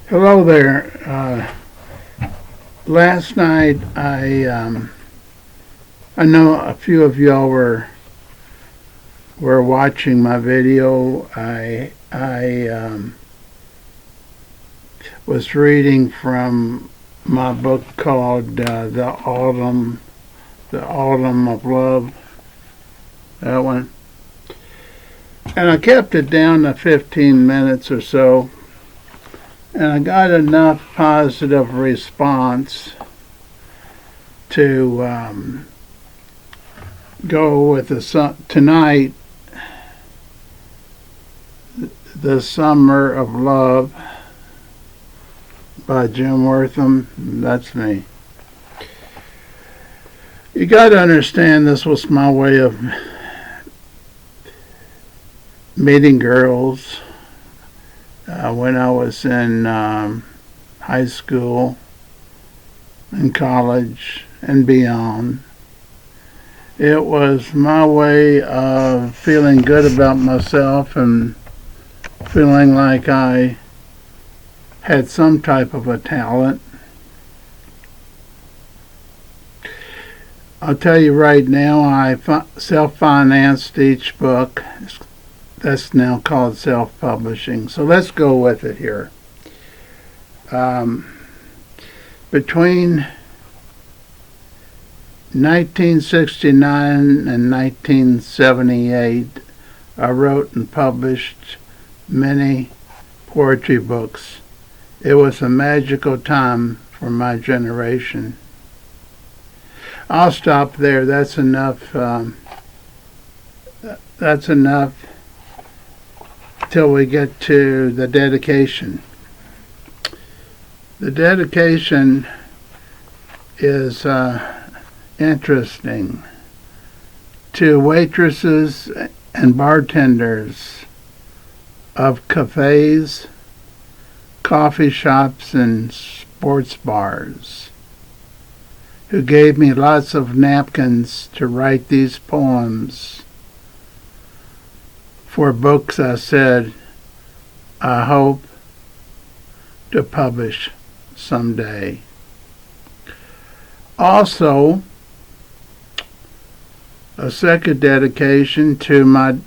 Hello there. Last night, I know a few of y'all were watching my video. I was reading from my book called The Autumn of Love. That one, and I kept it down to 15 minutes or so. And I got enough positive response to go with tonight, The Summer of Love by Jim Wortham. That's me. You got to understand, this was my way of meeting girls. When I was in high school and college and beyond. It was my way of feeling good about myself and feeling like I had some type of a talent. I'll tell you right now, I self-financed each book. That's now called self-publishing. So let's go with it here. Between 1969 and 1978, I wrote and published many poetry books. It was a magical time for my generation. I'll stop there. That's enough. That's enough till we get to the dedication. The dedication is interesting. To waitresses and bartenders of cafes, coffee shops, and sports bars, who gave me lots of napkins to write these poems for books I said I hope to publish someday. Also, a second dedication to my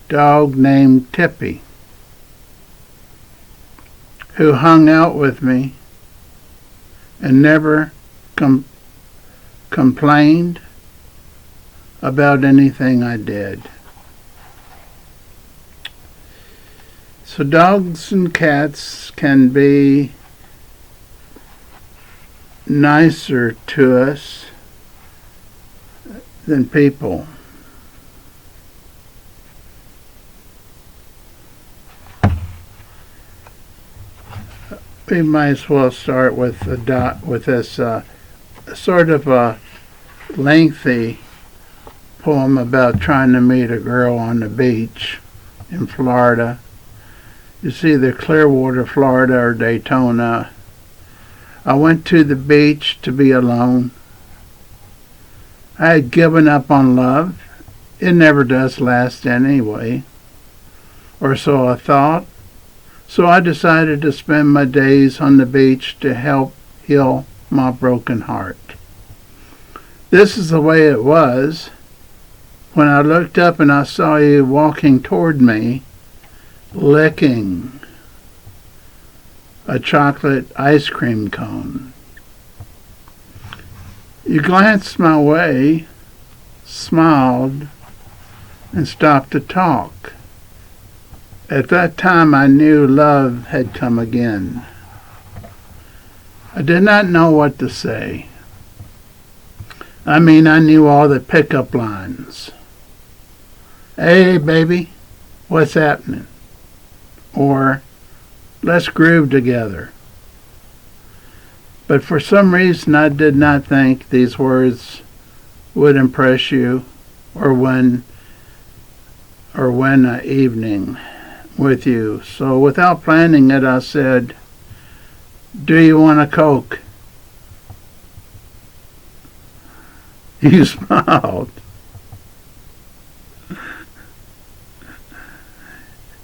dog named Tippy, who hung out with me and never complained about anything I did. So dogs and cats can be nicer to us than people. We might as well start with this sort of a lengthy poem about trying to meet a girl on the beach in Florida. It's either Clearwater, Florida, or Daytona. I went to the beach to be alone. I had given up on love. It never does last anyway. Or so I thought. So I decided to spend my days on the beach to help heal my broken heart. This is the way it was. When I looked up and I saw you walking toward me, licking a chocolate ice cream cone. You glanced my way, smiled, and stopped to talk. At that time I knew love had come again. I did not know what to say. I knew all the pickup lines. Hey, baby, what's happening? Or, let's groove together. But for some reason I did not think these words would impress you or win an evening with you. So without planning it, I said, "Do you want a Coke?" You smiled.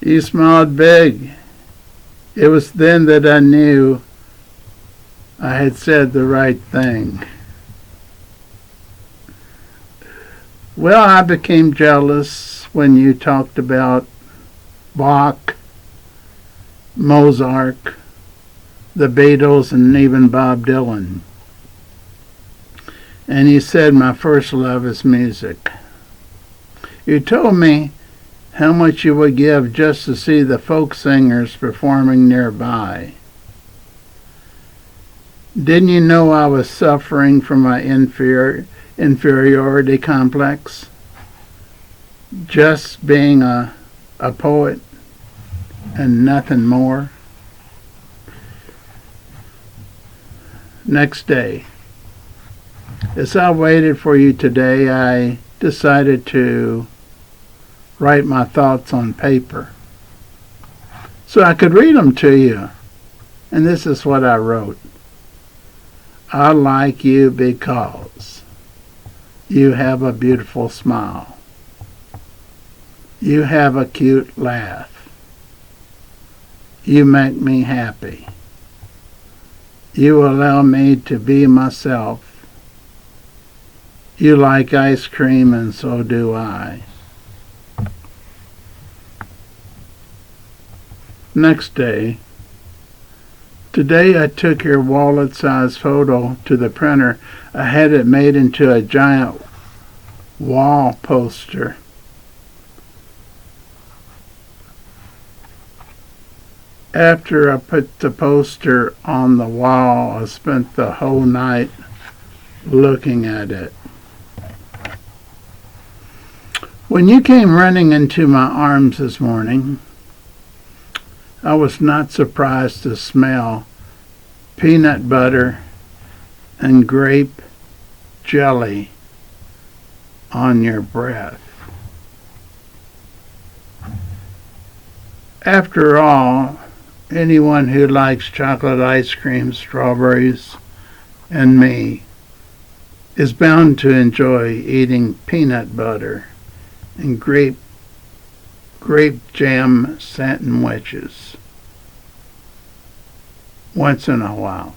You smiled big. It was then that I knew I had said the right thing. Well, I became jealous when you talked about Bach, Mozart, the Beatles, and even Bob Dylan. And you said my first love is music. You told me how much you would give just to see the folk singers performing nearby. Didn't you know I was suffering from my inferiority complex? Just being a poet and nothing more? Next day. As I waited for you today, I decided to write my thoughts on paper so I could read them to you. And this is what I wrote. I like you because you have a beautiful smile. You have a cute laugh. You make me happy. You allow me to be myself. You like ice cream and so do I. Next day. Today I took your wallet-sized photo to the printer. I had it made into a giant wall poster. After I put the poster on the wall, I spent the whole night looking at it. When you came running into my arms this morning, I was not surprised to smell peanut butter and grape jelly on your breath. After all, anyone who likes chocolate ice cream, strawberries, and me is bound to enjoy eating peanut butter and grape jam sandwiches once in a while.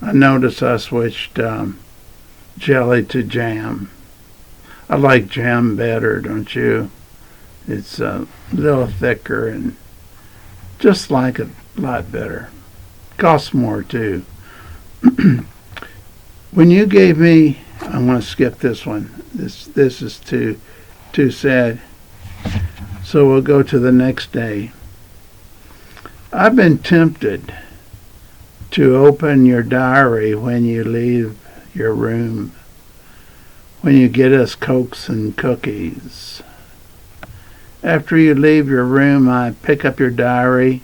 I noticed I switched jelly to jam. I like jam better, don't you? It's a little thicker and just like it a lot better. Costs more too. When you gave me, I'm going to skip this one. This is too sad. So we'll go to the next day. I've been tempted to open your diary when you leave your room, when you get us Cokes and cookies. After you leave your room, I pick up your diary,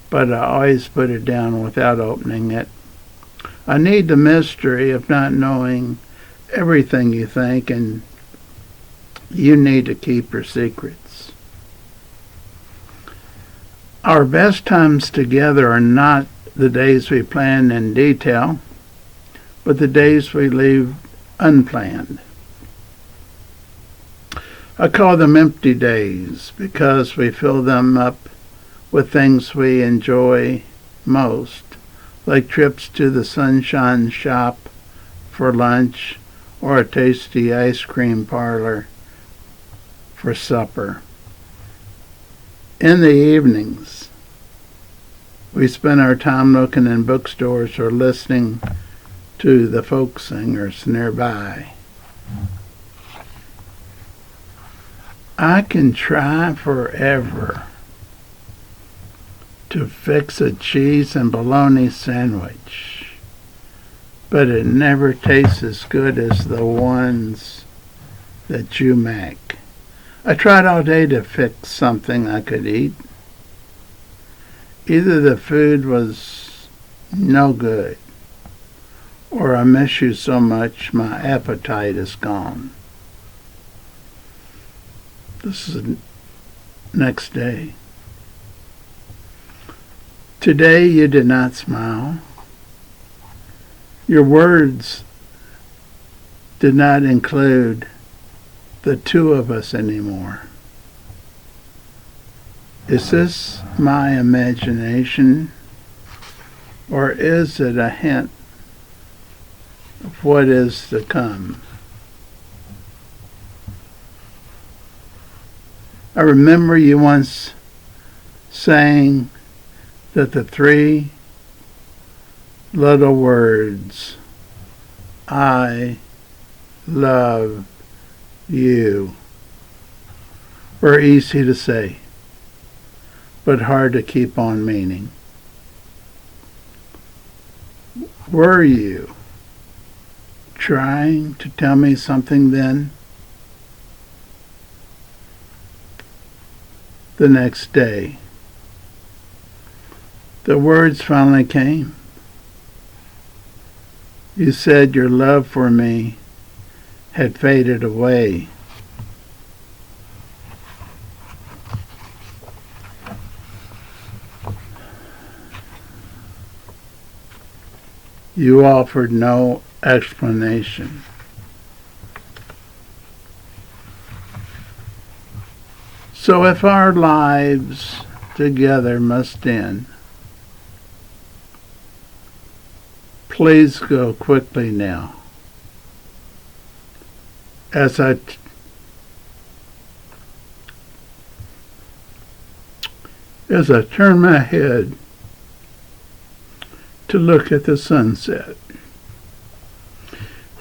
but I always put it down without opening it. I need the mystery of not knowing everything you think, and you need to keep your secrets. Our best times together are not the days we plan in detail, but the days we leave unplanned. I call them empty days because we fill them up with things we enjoy most, like trips to the Sunshine Shop for lunch or a tasty ice cream parlor for supper. In the evenings, we spend our time looking in bookstores or listening to the folk singers nearby. I can try forever to fix a cheese and bologna sandwich, but it never tastes as good as the ones that you make. I tried all day to fix something I could eat. Either the food was no good, or I miss you so much my appetite is gone. This is the next day. Today you did not smile. Your words did not include the two of us anymore. Is this my imagination, or is it a hint of what is to come? I remember you once saying that the three little words, I love you, were easy to say, but hard to keep on meaning. Were you trying to tell me something then? The next day, the words finally came. You said your love for me had faded away. You offered no explanation. So if our lives together must end, please go quickly now. As I turn my head to look at the sunset.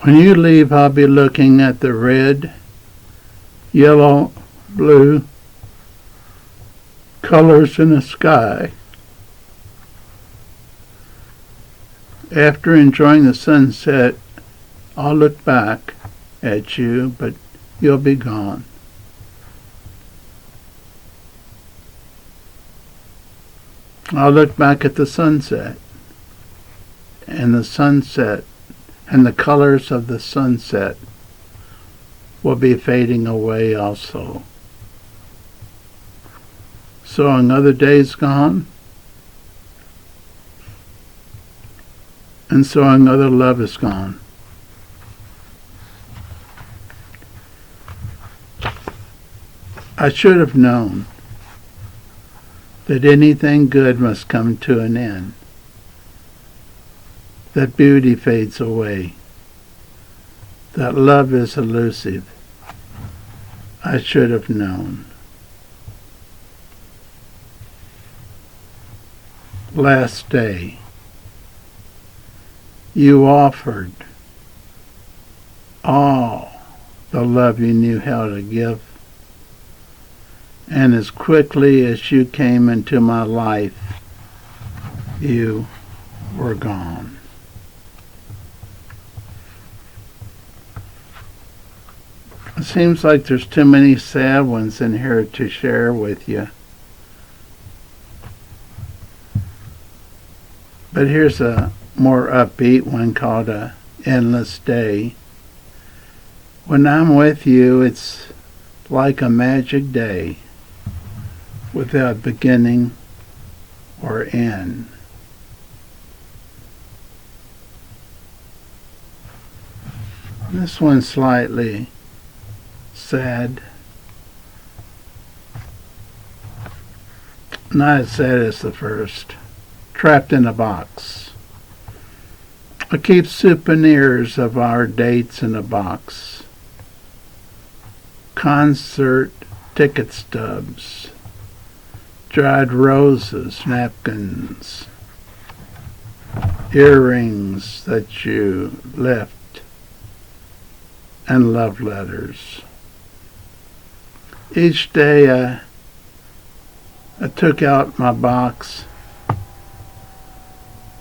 When you leave, I'll be looking at the red, yellow, blue colors in the sky. After enjoying the sunset, I'll look back at you, but you'll be gone. I'll look back at the sunset, and the colors of the sunset will be fading away also. So another day's gone, and so another love is gone. I should have known that anything good must come to an end, that beauty fades away, that love is elusive. I should have known. Last day, you offered all the love you knew how to give, and as quickly as you came into my life, you were gone. It seems like there's too many sad ones in here to share with you. But here's a more upbeat one called A Endless Day. When I'm with you, it's like a magic day without beginning or end. This one's slightly sad. Not as sad as the first. Trapped in a box. I keep souvenirs of our dates in a box. Concert ticket stubs. Dried roses, napkins. Earrings that you left. And love letters. Each day I took out my box,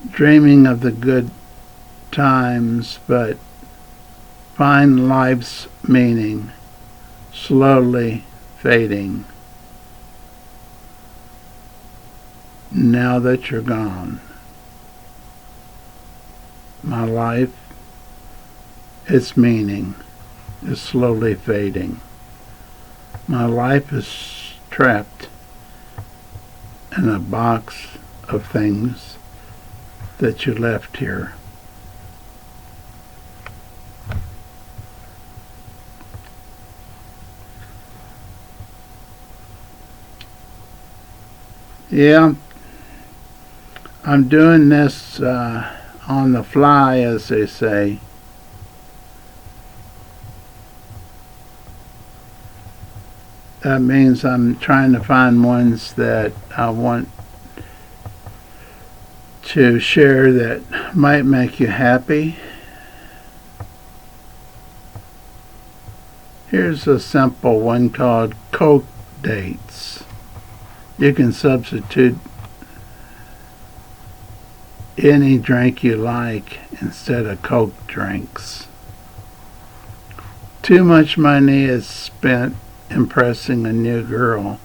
dreaming of the good times, but find life's meaning slowly fading now that you're gone. My life, its meaning is slowly fading. My life is trapped in a box of things that you left here. Yeah, I'm doing this on the fly, as they say. That means I'm trying to find ones that I want to share that might make you happy. Here's a simple one called Coke Dates. You can substitute any drink you like instead of Coke drinks. Too much money is spent impressing a new girl.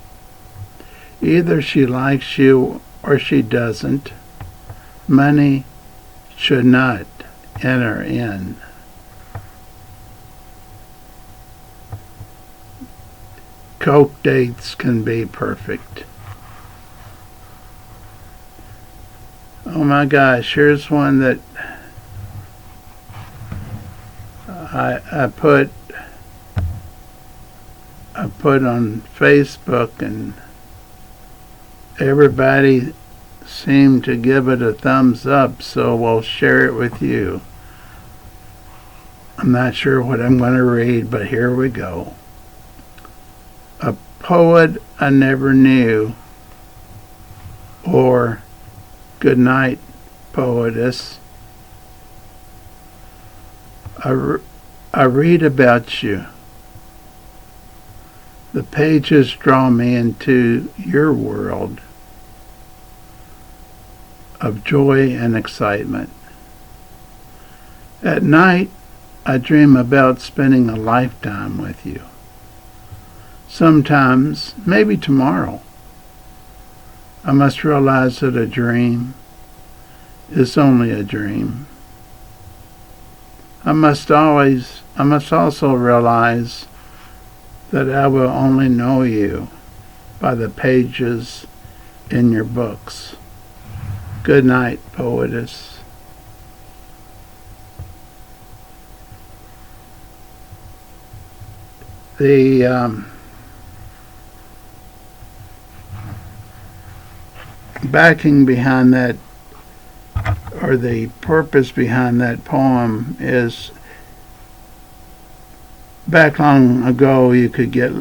Either she likes you or she doesn't. Money should not enter in. Coke dates can be perfect. Oh my gosh, here's one that I put on Facebook, and everybody seemed to give it a thumbs up, so we'll share it with you. I'm not sure what I'm going to read, but here we go. A poet I never knew, or good night, poetess. I read about you. The pages draw me into your world of joy and excitement. At night, I dream about spending a lifetime with you. Sometimes, maybe tomorrow, I must realize that a dream is only a dream. I must also realize that I will only know you by the pages in your books. Good night, poetess. The backing behind that, or the purpose behind that poem, is back long ago you could get,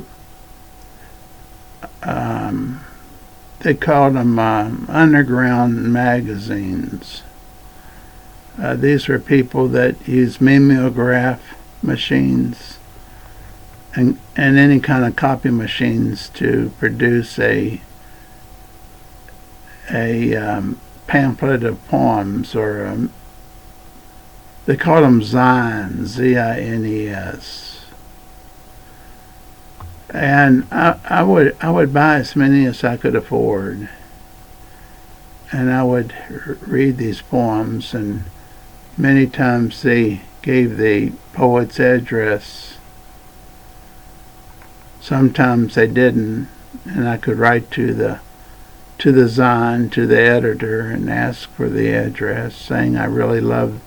they called them underground magazines. These were people that used mimeograph machines and any kind of copy machines to produce a pamphlet of poems, or they call them zines, Z-I-N-E-S. And I would buy as many as I could afford, and I would read these poems, and many times they gave the poet's address. Sometimes they didn't, and I could write to the zine, to the editor, and ask for the address, saying I really love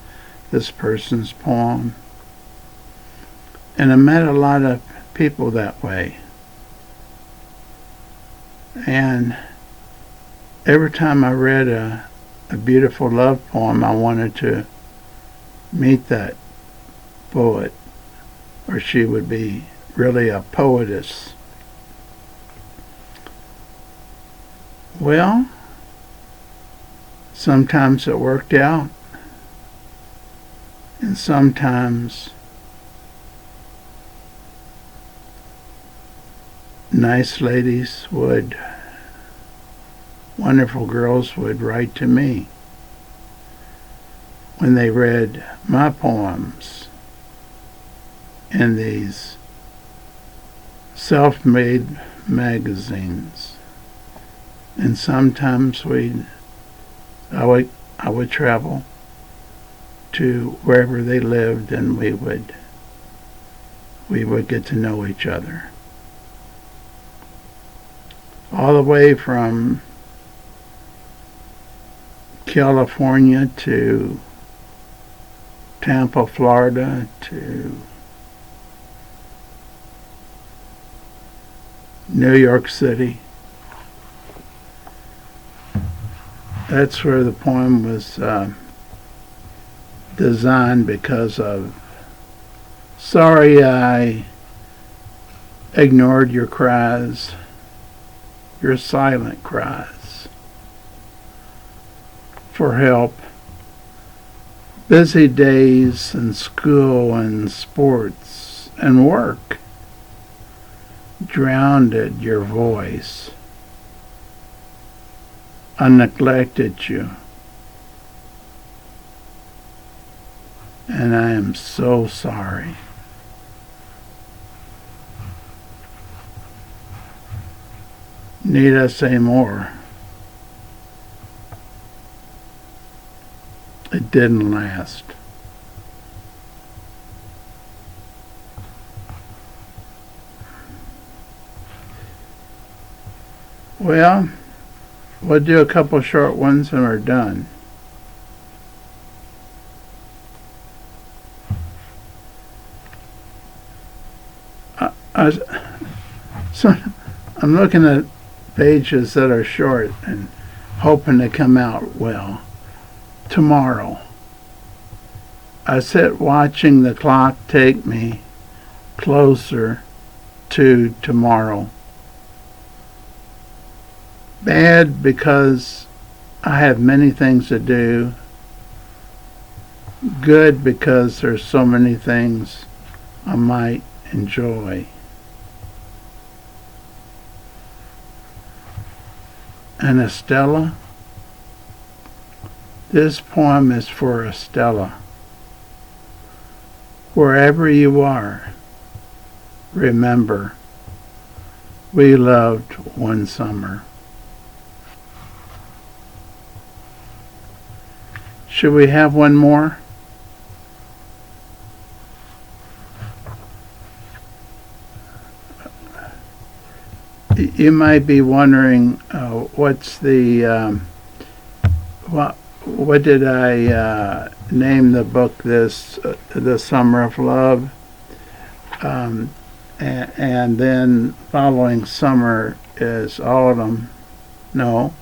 this person's poem. And I met a lot of people that way. And every time I read a beautiful love poem, I wanted to meet that poet, or she would be really a poetess. Well, sometimes it worked out, and sometimes nice ladies wonderful girls would write to me when they read my poems in these self-made magazines. And sometimes I would travel to wherever they lived, and we would get to know each other. All the way from California to Tampa, Florida, to New York City. That's where the poem was designed because of. Sorry I ignored your cries, your silent cries for help. Busy days in school and sports and work drowned your voice. I neglected you. And I am so sorry. Need I say more? It didn't last. Well, we'll do a couple short ones and we're done. So I'm looking at pages that are short and hoping to come out well. Tomorrow. I sit watching the clock take me closer to tomorrow. Bad because I have many things to do. Good because there's so many things I might enjoy. And Estella? This poem is for Estella. Wherever you are, remember, we loved one summer. Should we have one more? You might be wondering, what's the, what did I name the book this, The Summer of Love? And then following summer is autumn. No?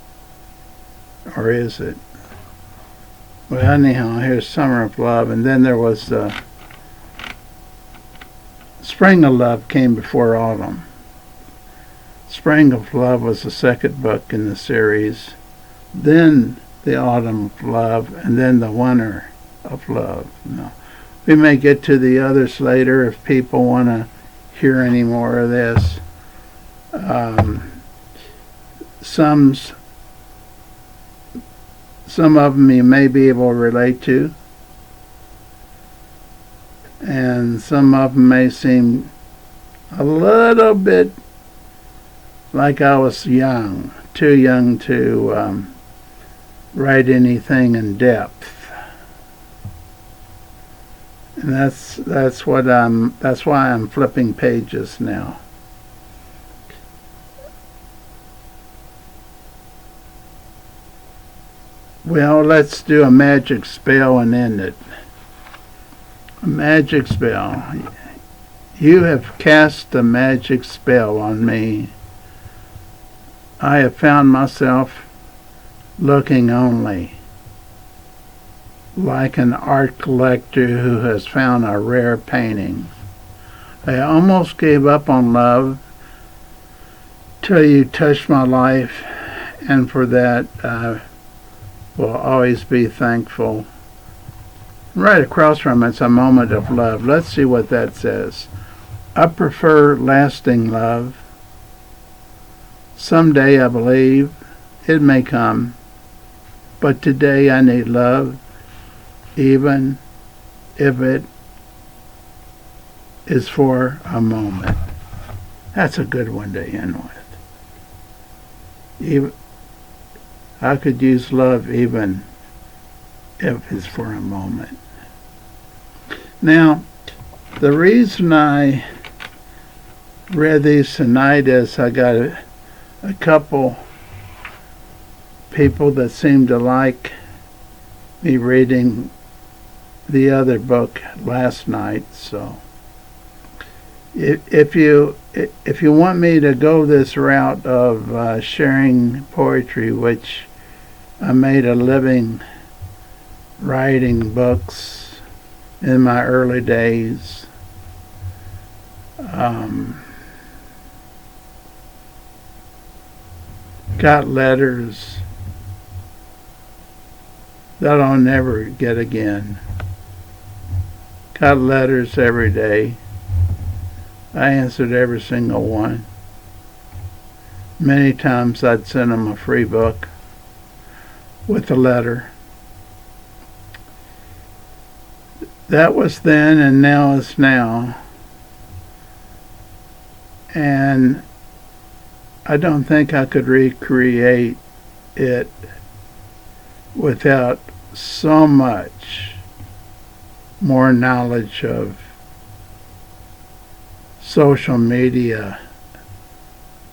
Or is it? Well, anyhow, here's Summer of Love, and then there was Spring of Love came before autumn. Spring of Love was the second book in the series, then the Autumn of Love, and then the Winter of Love. No. We may get to the others later if people want to hear any more of this. Some of them you may be able to relate to, and some of them may seem a little bit like I was too young to write anything in depth. And that's why I'm flipping pages now. Well, let's do a magic spell and end it. A magic spell. You have cast a magic spell on me. I have found myself looking only like an art collector who has found a rare painting. I almost gave up on love till you touched my life, and for that I will always be thankful. Right across from it's a moment of love. Let's see what that says. I prefer lasting love. Someday I believe it may come, but today I need love, even if it is for a moment. That's a good one to end with. I could use love even if it's for a moment. Now, the reason I read these tonight is I got a couple people that seem to like me reading the other book last night. So if you want me to go this route of sharing poetry, which I made a living writing books in my early days. Got letters that I'll never get again. Got letters every day. I answered every single one. Many times I'd send them a free book with a letter. That was then and now is now. And I don't think I could recreate it without so much more knowledge of social media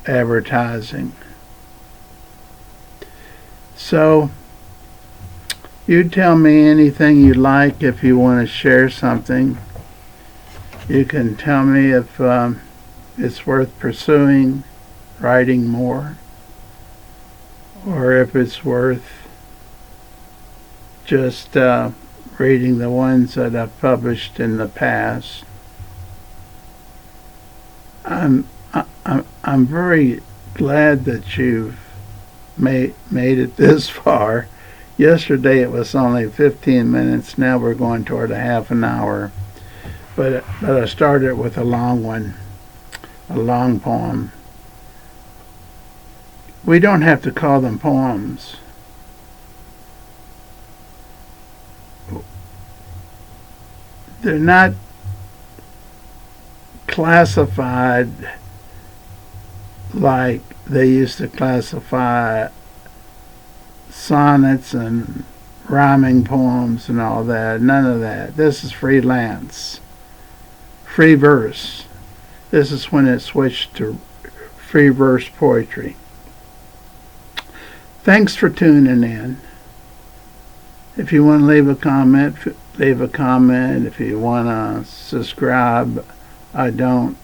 advertising. So you tell me anything you like. If you want to share something, you can tell me if it's worth pursuing, writing more, or if it's worth just reading the ones that I've published in the past. I'm very glad that you've made it this far. Yesterday it was only 15 minutes. Now we're going toward a half an hour. But I started with a long one, a long poem. We don't have to call them poems. They're not classified like they used to classify sonnets and rhyming poems and all that. None of that. This is freelance. Free verse. This is when it switched to free verse poetry. Thanks for tuning in. If you want to leave a comment, leave a comment. If you want to subscribe, I don't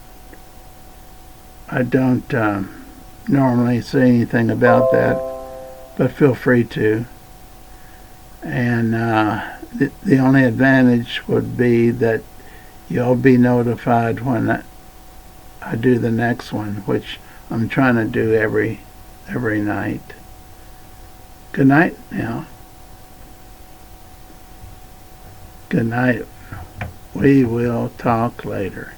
normally say anything about that, but feel free to. And the only advantage would be that you'll be notified when I do the next one, which I'm trying to do every night. Good night now. Good night. We will talk later.